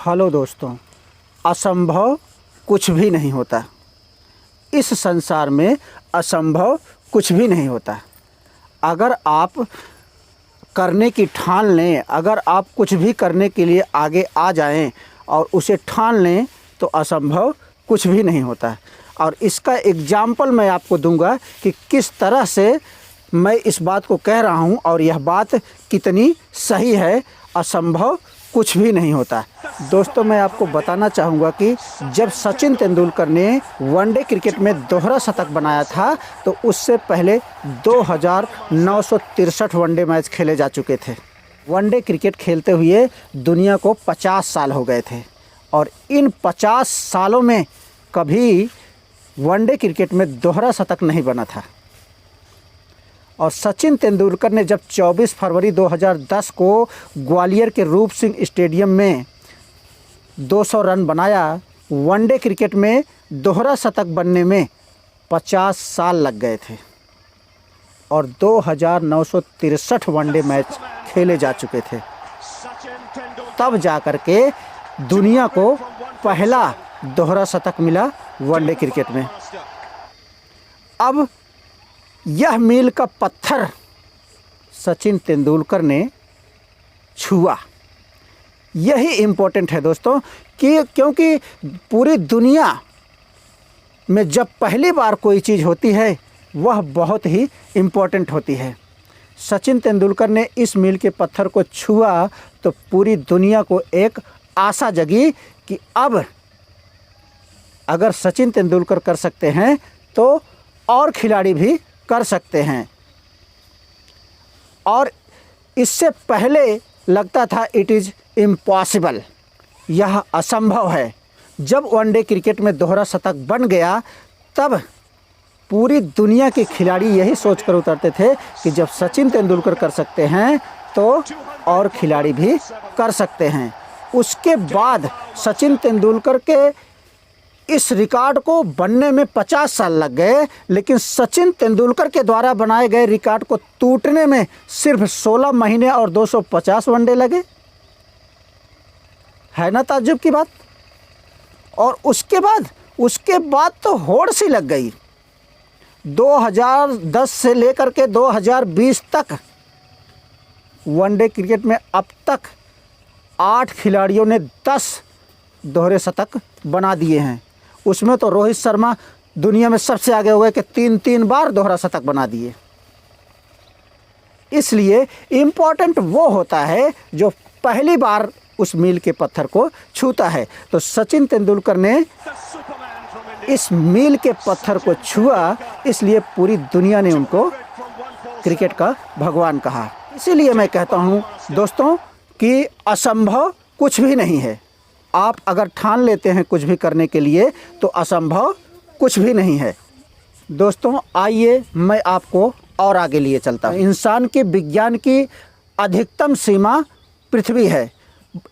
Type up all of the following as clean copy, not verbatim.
Hello दोस्तों, असंभव कुछ भी नहीं होता। इस संसार में असंभव कुछ भी नहीं होता। अगर आप करने की ठान लें, अगर आप कुछ भी करने के लिए आगे आ जाएं और उसे ठान लें तो असंभव कुछ भी नहीं होता। और इसका एग्जाम्पल मैं आपको दूंगा कि किस तरह से मैं इस बात को कह रहा हूं और यह बात कितनी सही है। असंभव कुछ भी नहीं होता। दोस्तों, मैं आपको बताना चाहूँगा कि जब सचिन तेंदुलकर ने वनडे क्रिकेट में दोहरा शतक बनाया था तो उससे पहले 2963 वनडे मैच खेले जा चुके थे। वनडे क्रिकेट खेलते हुए दुनिया को 50 साल हो गए थे और इन 50 सालों में कभी वनडे क्रिकेट में दोहरा शतक नहीं बना था। और सचिन तेंदुलकर ने जब 24 फरवरी 2010 को ग्वालियर के रूप सिंह स्टेडियम में 200 रन बनाया, वनडे क्रिकेट में दोहरा शतक बनने में 50 साल लग गए थे और 2963 वनडे मैच खेले जा चुके थे। तब जाकर के दुनिया को पहला दोहरा शतक मिला वनडे क्रिकेट में। अब यह मील का पत्थर सचिन तेंदुलकर ने छुआ। यही इम्पोर्टेंट है दोस्तों कि क्योंकि पूरी दुनिया में जब पहली बार कोई चीज़ होती है वह बहुत ही इम्पोर्टेंट होती है। सचिन तेंदुलकर ने इस मील के पत्थर को छुआ तो पूरी दुनिया को एक आशा जगी कि अब अगर सचिन तेंदुलकर कर सकते हैं तो और खिलाड़ी भी कर सकते हैं। और इससे पहले लगता था इट इज़ इम्पॉसिबल, यह असंभव है। जब वनडे क्रिकेट में दोहरा शतक बन गया तब पूरी दुनिया के खिलाड़ी यही सोचकर उतरते थे कि जब सचिन तेंदुलकर कर सकते हैं तो और खिलाड़ी भी कर सकते हैं। उसके बाद सचिन तेंदुलकर के इस रिकॉर्ड को बनने में 50 साल लग गए, लेकिन सचिन तेंदुलकर के द्वारा बनाए गए रिकॉर्ड को टूटने में सिर्फ 16 महीने और 250 वनडे लगे। है ना ताज्जुब की बात। और उसके बाद तो होड़ सी लग गई। 2010 से लेकर के 2020 तक वनडे क्रिकेट में अब तक 8 खिलाड़ियों ने 10 दोहरे शतक बना दिए हैं। उसमें तो रोहित शर्मा दुनिया में सबसे आगे हो गए कि 3 बार दोहरा शतक बना दिए। इसलिए इम्पॉर्टेंट वो होता है जो पहली बार उस मील के पत्थर को छूता है। तो सचिन तेंदुलकर ने इस मील के पत्थर को छुआ, इसलिए पूरी दुनिया ने उनको क्रिकेट का भगवान कहा। इसीलिए मैं कहता हूँ दोस्तों कि असंभव कुछ भी नहीं है। आप अगर ठान लेते हैं कुछ भी करने के लिए तो असंभव कुछ भी नहीं है। दोस्तों, आइए मैं आपको और आगे लिए चलता हूँ। इंसान के विज्ञान की अधिकतम सीमा पृथ्वी है।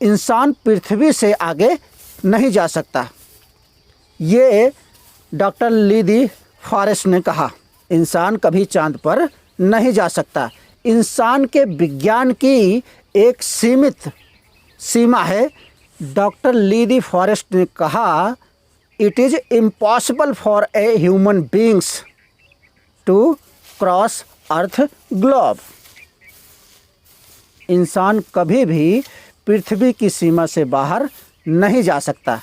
इंसान पृथ्वी से आगे नहीं जा सकता। ये डॉक्टर ली दी फॉरेस्ट ने कहा। इंसान कभी चांद पर नहीं जा सकता। इंसान के विज्ञान की एक सीमित सीमा है। डॉक्टर ली दी फॉरेस्ट ने कहा, it is impossible for a human beings to cross earth globe. इंसान कभी भी पृथ्वी की सीमा से बाहर नहीं जा सकता।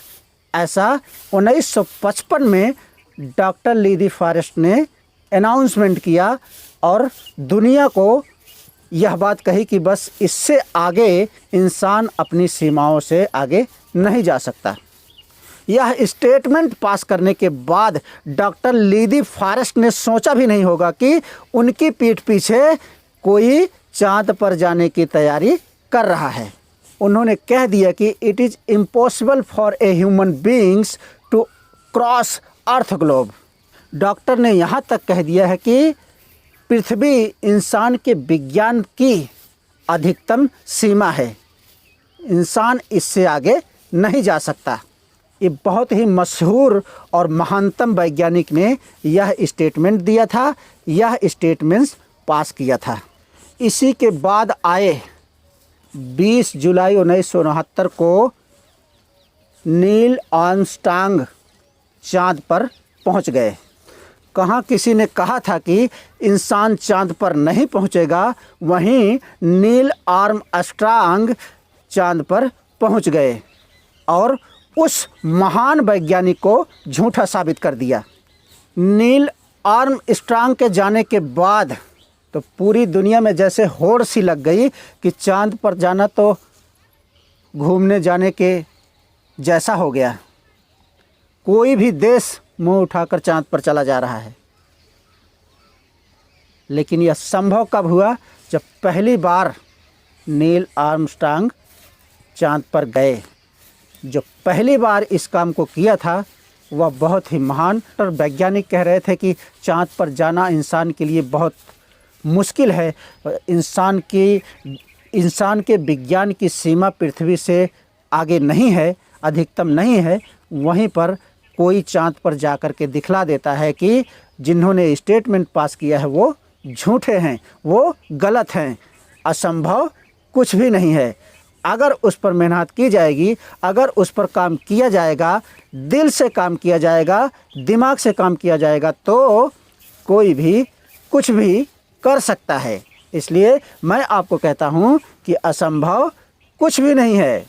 ऐसा 1955 में डॉक्टर ली दी फॉरेस्ट ने अनाउंसमेंट किया और दुनिया को यह बात कही कि बस इससे आगे इंसान अपनी सीमाओं से आगे नहीं जा सकता। यह स्टेटमेंट पास करने के बाद डॉक्टर ली दी फॉरेस्ट ने सोचा भी नहीं होगा कि उनकी पीठ पीछे कोई चांद पर जाने की तैयारी कर रहा है। उन्होंने कह दिया कि it is impossible for a human beings to cross earth globe. Doctor ने यहाँ तक कह दिया है कि पृथ्वी इंसान के विज्ञान की अधिकतम सीमा है। इंसान इससे आगे नहीं जा सकता। ये बहुत ही मशहूर और महानतम वैज्ञानिक ने यह स्टेटमेंट दिया था, यह स्टेटमेंट्स पास किया था। इसी के बाद आए 20 जुलाई 1969 को नील आर्मस्ट्रांग चाँद पर पहुंच गए। कहाँ किसी ने कहा था कि इंसान चाँद पर नहीं पहुंचेगा, वहीं नील आर्मस्ट्रांग चाँद पर पहुंच गए और उस महान वैज्ञानिक को झूठा साबित कर दिया। नील आर्मस्ट्रांग के जाने के बाद तो पूरी दुनिया में जैसे होड़ सी लग गई कि चाँद पर जाना तो घूमने जाने के जैसा हो गया। कोई भी देश मुंह उठाकर चाँद पर चला जा रहा है। लेकिन यह संभव कब हुआ? जब पहली बार नील आर्मस्ट्रांग चाँद पर गए। जो पहली बार इस काम को किया था वह बहुत ही महान, और वैज्ञानिक कह रहे थे कि चाँद पर जाना इंसान के लिए बहुत मुश्किल है। इंसान के विज्ञान की सीमा पृथ्वी से आगे नहीं है, अधिकतम नहीं है। वहीं पर कोई चाँद पर जाकर के दिखला देता है कि जिन्होंने स्टेटमेंट पास किया है वो झूठे हैं, वो गलत हैं। असंभव कुछ भी नहीं है। अगर उस पर मेहनत की जाएगी, अगर उस पर काम किया जाएगा, दिल से काम किया जाएगा, दिमाग से काम किया जाएगा, तो कोई भी कुछ भी कर सकता है। इसलिए मैं आपको कहता हूँ कि असंभव कुछ भी नहीं है।